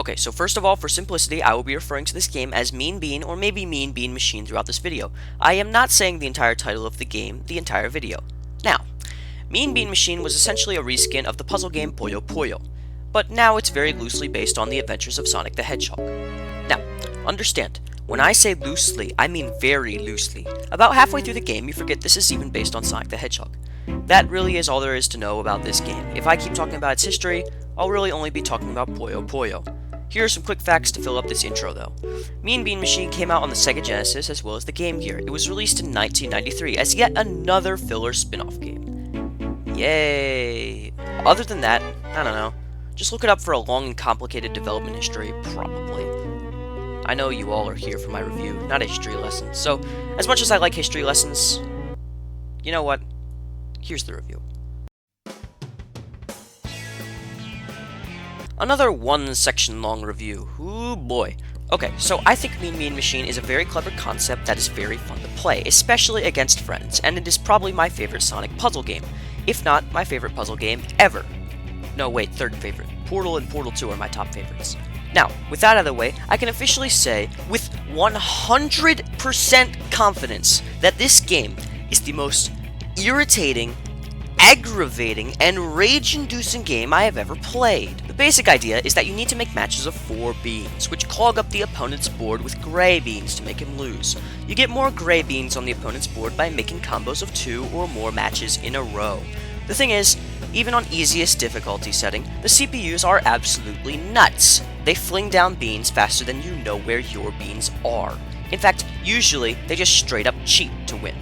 Okay, so first of all, for simplicity, I will be referring to this game as Mean Bean or maybe Mean Bean Machine throughout this video. I am not saying the entire title of the game the entire video. Now, Mean Bean Machine was essentially a reskin of the puzzle game Puyo Puyo, but now it's very loosely based on the adventures of Sonic the Hedgehog. Now, understand, when I say loosely, I mean very loosely. About halfway through the game, you forget this is even based on Sonic the Hedgehog. That really is all there is to know about this game. If I keep talking about its history, I'll really only be talking about Puyo Puyo. Here are some quick facts to fill up this intro though. Mean Bean Machine came out on the SEGA Genesis as well as the Game Gear. It was released in 1993 as yet another filler spin-off game. Yay! Other than that, I don't know. Just look it up for a long and complicated development history, probably. I know you all are here for my review, not a history lesson, so as much as I like history lessons, you know what? Here's the review. Another one-section long review. Ooh boy. Okay, so I think Mean Bean Machine is a very clever concept that is very fun to play, especially against friends, and it is probably my favorite Sonic puzzle game, if not my favorite puzzle game ever. No, wait, third favorite. Portal and Portal 2 are my top favorites. Now, with that out of the way, I can officially say with 100% confidence that this game is the most irritating, aggravating, and rage-inducing game I have ever played. The basic idea is that you need to make matches of 4 beans, which clog up the opponent's board with gray beans to make him lose. You get more gray beans on the opponent's board by making combos of 2 or more matches in a row. The thing is, even on easiest difficulty setting, the CPUs are absolutely nuts. They fling down beans faster than you know where your beans are. In fact, usually, they just straight up cheat to win.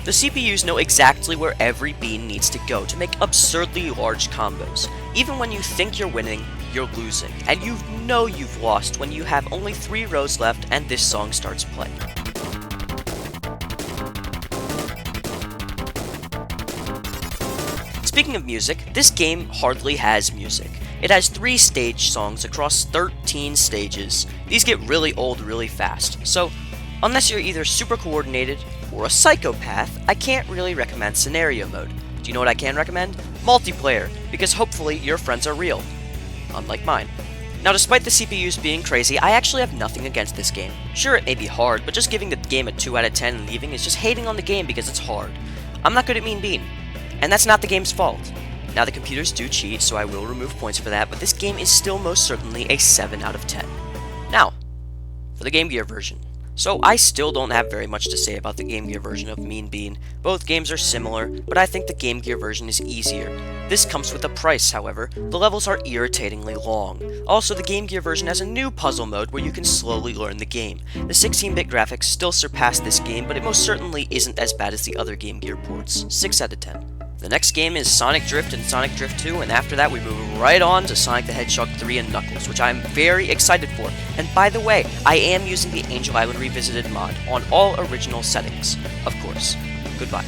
The CPUs know exactly where every bean needs to go to make absurdly large combos. Even when you think you're winning, you're losing, and you know you've lost when you have only 3 rows left and this song starts playing. Speaking of music, this game hardly has music. It has 3 stage songs across 13 stages. These get really old really fast, so unless you're either super coordinated or a psychopath, I can't really recommend scenario mode. Do you know what I can recommend? Multiplayer, because hopefully your friends are real. Unlike mine. Now, despite the CPUs being crazy, I actually have nothing against this game. Sure, it may be hard, but just giving the game a 2 out of 10 and leaving is just hating on the game because it's hard. I'm not good at Mean Bean, and that's not the game's fault. Now, the computers do cheat, so I will remove points for that, but this game is still most certainly a 7 out of 10. Now, for the Game Gear version. So I still don't have very much to say about the Game Gear version of Mean Bean. Both games are similar, but I think the Game Gear version is easier. This comes with a price, however. The levels are irritatingly long. Also, the Game Gear version has a new puzzle mode where you can slowly learn the game. The 16-bit graphics still surpass this game, but it most certainly isn't as bad as the other Game Gear ports. 6 out of 10. The next game is Sonic Drift and Sonic Drift 2, and after that we move right on to Sonic the Hedgehog 3 and Knuckles, which I am very excited for. And by the way, I am using the Angel Island Revisited mod on all original settings, of course. Goodbye.